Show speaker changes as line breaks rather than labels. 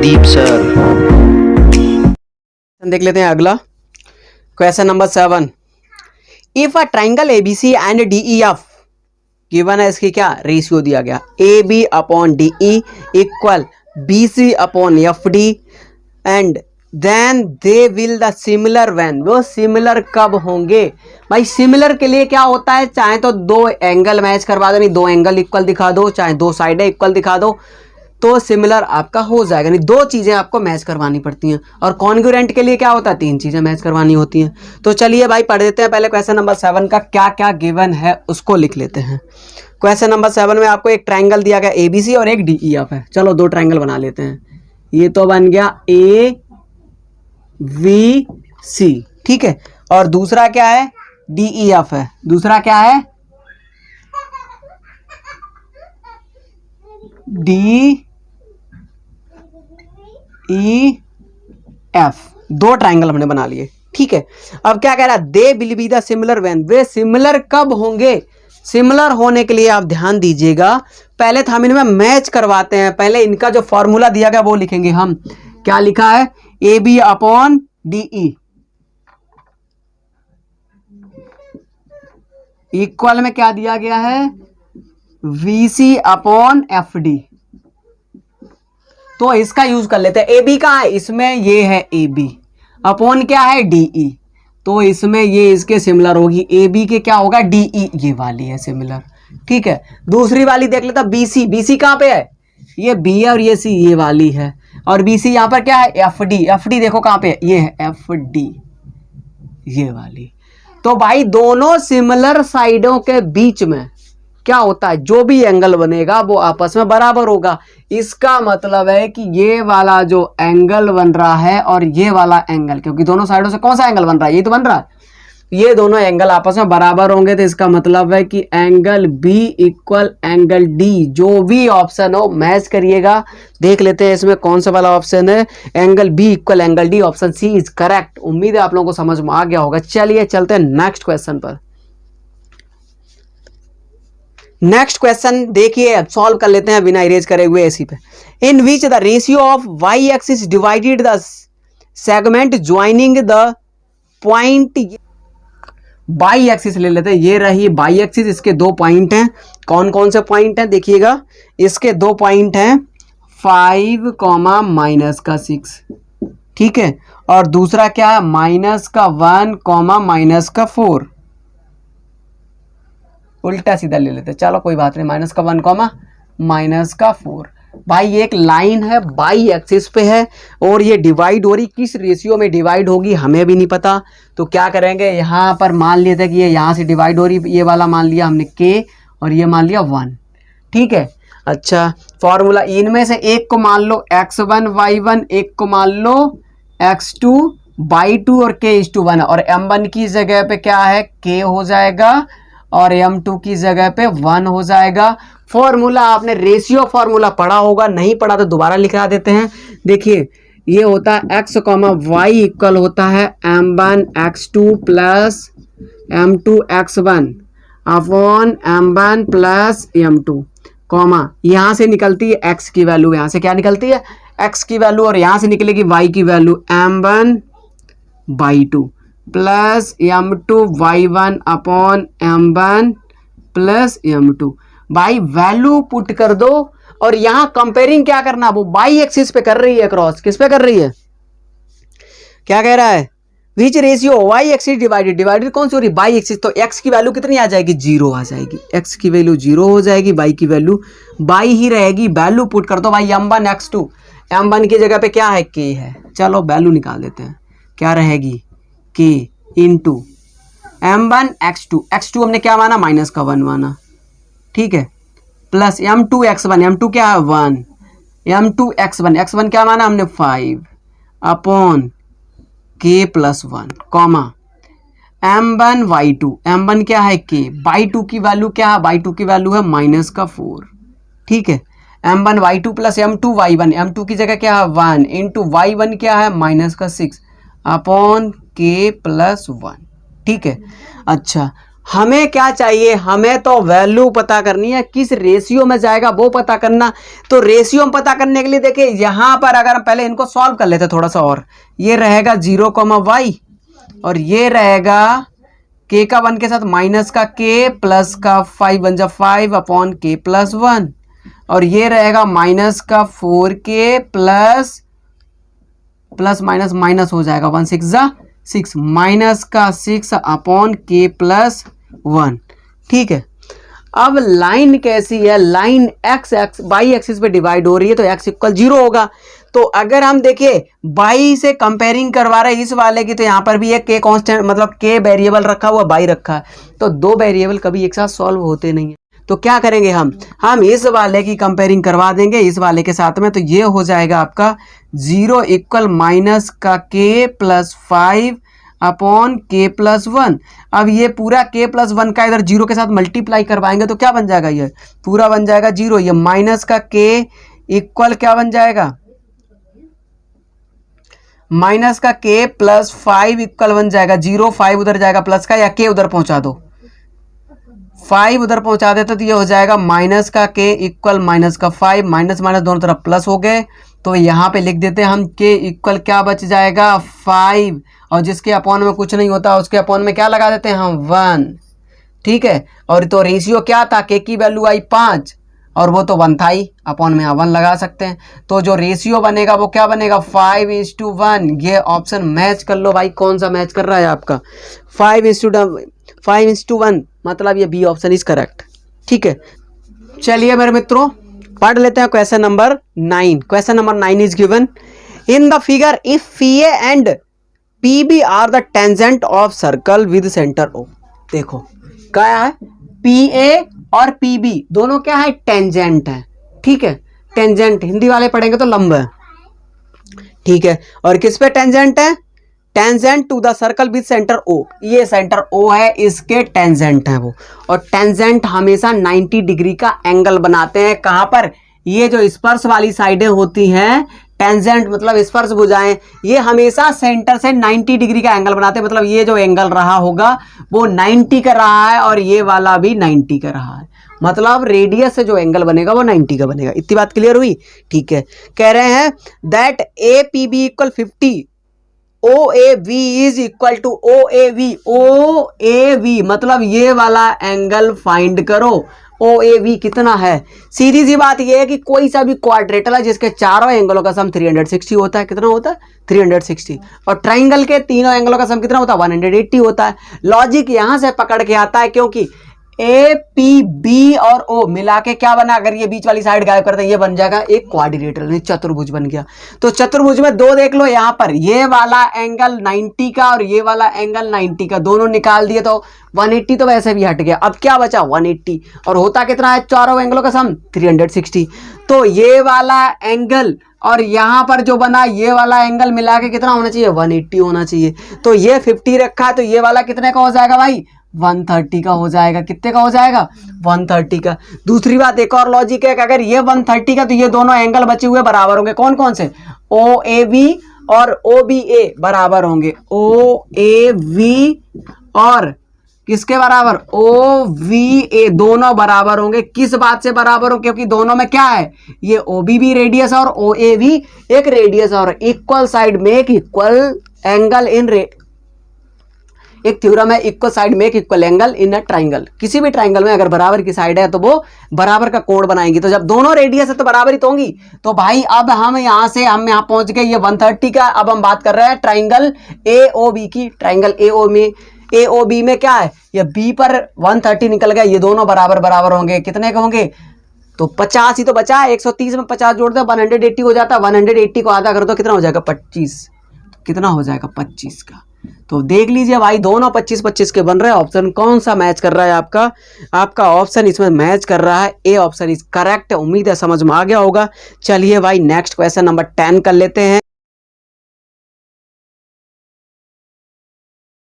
Pradeep sir.
देख लेते हैं अगला question number 7। If a triangle ABC and DEF given है, इसकी क्या रेशियो दिया गया, A B upon D E equal B C upon F D and then they will the similar when, वो सिमिलर कब होंगे। भाई सिमिलर के लिए क्या होता है, चाहे तो दो एंगल मैच करवा दो, नहीं दो एंगल इक्वल दिखा दो, चाहे दो साइडें इक्वल दिखा दो तो सिमिलर आपका हो जाएगा। नहीं दो चीजें आपको मैच करवानी पड़ती हैं। और कॉन्ग्रुएंट के लिए क्या होता है, तीन चीजें मैच करवानी होती हैं। तो चलिए भाई पढ़ देते हैं पहले क्वेश्चन नंबर 7 का क्या क्या गिवन है उसको लिख लेते हैं। क्वेश्चन नंबर 7 में आपको एक ट्राइंगल दिया गया एबीसी और एक डीईएफ है। चलो दो ट्राइंगल बना लेते हैं। ये तो बन गया ए वी सी, ठीक है, और दूसरा क्या है, डीईएफ है। दूसरा क्या है, डी ई एफ। दो ट्राइंगल हमने बना लिए, ठीक है। अब क्या कह रहा है, they will be the similar when, way similar कब होंगे। सिमिलर होने के लिए आप ध्यान दीजिएगा, पहले तो हम इनमें मैच करवाते हैं। पहले इनका जो फॉर्मूला दिया गया वो लिखेंगे हम। क्या लिखा है, A B upon D E equal में क्या दिया गया है, V C upon F D. तो इसका यूज कर लेते हैं। ए बी कहाँ है, इसमें ये है ए बी अपॉन क्या है डीई, तो इसमें ये इसके सिमिलर होगी। ए बी के क्या होगा, डीई, ये वाली है सिमिलर, ठीक है। दूसरी वाली देख लेता, बी सी। बी सी कहाँ पे है, ये बी है और ये सी, ये वाली है। और बी सी यहाँ पर क्या है, एफ डी। एफ डी देखो कहाँ पे है, ये है एफ डी, ये वाली। तो भाई दोनों सिमिलर साइडों के बीच में क्या होता है, जो भी एंगल बनेगा वो आपस में बराबर होगा। इसका मतलब है कि ये वाला जो एंगल बन रहा है और ये वाला एंगल, क्योंकि दोनों साइडों से कौन सा एंगल बन रहा है, ये तो बन रहा है, ये दोनों एंगल आपस में बराबर होंगे। तो इसका मतलब है कि angle B equal angle D, जो भी ऑप्शन हो मैच करिएगा। देख लेते हैं इसमें कौन सा वाला ऑप्शन है, angle B equal angle D, option C is correct. उम्मीद है आप लोगों को समझ में आ गया होगा। चलिए चलते हैं नेक्स्ट क्वेश्चन पर। नेक्स्ट क्वेश्चन देखिए, अब सॉल्व कर लेते हैं बिना इरेज करे हुए एसी पे। In which the ratio of Y axis divided the segment joining the point, by axis ले लेते हैं। ये रही बाई एक्सिस, इसके दो पॉइंट हैं। कौन कौन से पॉइंट हैं देखिएगा, इसके दो पॉइंट हैं 5 कॉमा माइनस का 6, ठीक है। और दूसरा क्या है, माइनस का 1 कॉमा माइनस का 4। उल्टा सीधा ले लेते हैं, चलो कोई बात नहीं। माइनस का 1 कॉमा माइनस का 4। भाई एक लाइन है बाई एक्सिस पे है और ये डिवाइड हो रही, किस रेशियो में डिवाइड होगी हमें भी नहीं पता। तो क्या करेंगे, यहाँ पर मान लेते हैं कि ये यहाँ से डिवाइड हो रही, ये वाला मान लिया हमने k और ये मान लिया 1, ठीक है। अच्छा फॉर्मूला, इनमें से एक को मान लो x1 y1, एक को मान लो x2 y2 और k:1, और m1 की जगह पे क्या है, k हो जाएगा और m2 की जगह पे 1 हो जाएगा। फॉर्मूला आपने रेशियो फॉर्मूला पढ़ा होगा, नहीं पढ़ा तो दोबारा लिखा देते हैं। देखिए ये होता है x कॉमा वाई इक्वल होता है m1 x2 plus m2 x1 upon m1 plus m2, comma यहाँ से निकलती है x की वैल्यू, यहाँ से क्या निकलती है x की वैल्यू, और यहाँ से निकलेगी y की value m1 y2 plus m2 y1 upon m1 plus m2। भाई वैल्यू पुट कर दो और यहां कंपेयरिंग क्या करना, वो बाई एक्सिस पे कर रही है, क्रॉस किस पे कर रही है, क्या कह रहा है, which ratio Y axis divided, divided कौन सी हो रही, बाई एक्सिस। तो x की वैल्यू कितनी आ जाएगी, 0 आ जाएगी। x की वैल्यू 0 हो जाएगी, y की वैल्यू बाई ही रहेगी। वैल्यू पुट कर दो भाई, m1 x2, m1 की जगह पे क्या है, k है। चलो वैल्यू निकाल देते हैं, क्या रहेगी, k into m1 x2, x2 हमने क्या माना, माइनस का 1 माना, ठीक है, प्लस m2 x1, m2 क्या है 1, m2 x1, x1 क्या माना हमने 5 upon k plus 1, comma m1 y2, m1 क्या है k, y2 की वैल्यू क्या है, y2 की वैल्यू है माइनस का 4, ठीक है। m1 y2 plus m2 y1, m2 की जगह क्या है 1 इंटू y1 क्या है माइनस का 6 अपॉन k प्लस 1, ठीक है। अच्छा हमें क्या चाहिए, हमें तो वैल्यू पता करनी है, किस रेशियो में जाएगा वो पता करना। तो रेशियो में पता करने के लिए देखिए यहां पर अगर हम पहले इनको सॉल्व कर लेते थोड़ा सा, और ये रहेगा 0, और ये रहेगा k का 1 के साथ माइनस का k प्लस का 5 बन जा 5 अपॉन k प्लस 1, और ये रहेगा माइनस का 4k प्लस माइनस माइनस हो जाएगा 1 6 जा 6 माइनस का 6 अपॉन k प्लस 1। ठीक है, अब लाइन कैसी है, लाइन x बाई एक्सिस पे डिवाइड हो रही है तो x इक्वल 0 होगा। तो अगर हम देखें बाई से कंपेयरिंग करवा रहे हैं इस वाले की, तो यहाँ पर भी एक k कांस्टेंट मतलब k वेरिएबल रखा हुआ, बाई रखा है, तो दो वेरिएबल कभी एक साथ सॉल्व होते नहीं है। तो क्या करेंगे हम इस वाले की कंपेयरिंग करवा देंगे इस वाले के साथ में, तो ये हो जाएगा आपका 0 इक्वल माइनस का k plus 5 upon k plus 1। अब ये पूरा k प्लस 1 का इधर 0 के साथ मल्टीप्लाई करवाएंगे तो क्या बन जाएगा, ये पूरा बन जाएगा 0। ये माइनस का k इक्वल क्या बन जाएगा, माइनस का k प्लस 5 इक्वल बन जाएगा 0। 5 उधर जाएगा प्लस का, या k उधर पहुंचा दो, 5 उधर पहुंचा देते तो ये हो जाएगा माइनस का k इक्वल माइनस का 5, माइनस माइनस दोनों तरफ प्लस हो गए। तो यहाँ पे लिख देते हैं हम k इक्वल क्या बच जाएगा 5, और जिसके अपॉन में कुछ नहीं होता उसके अपॉन में क्या लगा देते हैं हम 1। ठीक है, और तो रेशियो क्या था, k की वैल्यू आई 5 और वो तो 1 था ही, अपॉन में 1 लगा सकते हैं। तो जो रेशियो बनेगा वो क्या बनेगा 5:1। ये ऑप्शन मैच कर लो भाई, कौन सा मैच कर रहा है आपका 5:1, मतलब ये बी ऑप्शन इज करेक्ट। ठीक है, चलिए मेरे मित्रों पढ़ लेते हैं question number 9। Question number 9 is given in the figure if PA and PB are the tangent of circle with centre O। देखो क्या है, PA और PB दोनों क्या है, टेंजेंट है। ठीक है, टेंजेंट हिंदी वाले पढ़ेंगे तो लंब है। ठीक है, और किस पे टेंजेंट है, tangent to the circle with centre O। ये सेंटर O है, इसके टेंजेंट है वो, और टेंजेंट हमेशा 90 डिग्री का एंगल बनाते हैं। कहां पर, ये जो स्पर्श वाली साइडें होती हैं, टेंजेंट मतलब स्पर्श भुजाएं, ये हमेशा सेंटर से 90 डिग्री का एंगल बनाते हैं। मतलब ये जो एंगल रहा होगा वो 90 का रहा है, और ये वाला भी 90 का रहा है, मतलब रेडियस से जो एंगल बनेगा वो 90 का बनेगा। इतनी बात क्लियर हुई। ठीक है, कह रहे हैं that APB equal 50, OAV is equal to OAV मतलब ये वाला एंगल फाइंड करो। OAV कितना है, सीधी सी बात ये है कि कोई सा भी क्वाड्रेटल है जिसके चारों एंगलों का सम 360 होता है। कितना होता है 360, और ट्राइंगल के तीनों एंगलों का सम कितना होता है 180 होता है। लॉजिक यहां से पकड़ के आता है, क्योंकि APB और O मिला के क्या बना, अगर ये बीच वाली साइड गायब करते हैं ये बन जाएगा एक क्वाड्रिलेटरल, चतुर्भुज बन गया। तो चतुर्भुज में दो देख लो, यहाँ पर ये वाला एंगल 90 का और ये वाला एंगल 90 का, दोनों निकाल दिए तो 180 तो वैसे भी हट गया। अब क्या बचा 180, और होता कितना है चारों एंगलों का सम 360। तो ये वाला एंगल और यहाँ पर जो बना ये वाला एंगल मिला के कितना होना चाहिए 180 होना चाहिए। तो ये 50 रखा है, तो ये वाला कितने का हो जाएगा भाई 130 का हो जाएगा। कितने का हो जाएगा 130 का। दूसरी बात एक और लॉजिक है कि अगर ये 130 का, तो ये दोनों एंगल बचे हुए बराबर होंगे। कौन कौन से, OAV और OBA बराबर होंगे। OAV और किसके बराबर, OVA दोनों बराबर होंगे। किस बात से बराबर हो, क्योंकि दोनों में क्या है, ये OB भी रेडियस और OAV एक रेडियस, और equal side make equal angle in एक थ्योरम है, equal side make equal angle in a triangle. किसी भी ट्राइंगल में अगर बराबर की साइड है तो वो बराबर का कोण बनाएंगी। तो जब दोनों रेडियस है तो बराबर ही तो होंगी। तो भाई अब हम यहाँ पहुंच गए, ये 130 का। अब हम बात कर रहे हैं ट्राइंगल AOB की। ट्राइंगल AOB में क्या है, ये B पर 130 निकल गया, ये दोनों बराबर बराबर होंगे। कितने के होंगे, तो 50 ही तो बचा है। 130 में 50 जोड़ दो 180 हो जाता है। 180 को आधा कर दो कितना हो जाएगा 25। कितना हो जाएगा 25 का। तो देख लीजिए भाई दोनों 25-25 के बन रहे हैं। ऑप्शन कौन सा मैच कर रहा है, आपका ऑप्शन इसमें मैच कर रहा है, ए ऑप्शन इज करेक्ट। उम्मीद है समझ में आ गया होगा। चलिए भाई नेक्स्ट क्वेश्चन नंबर 10 कर लेते हैं।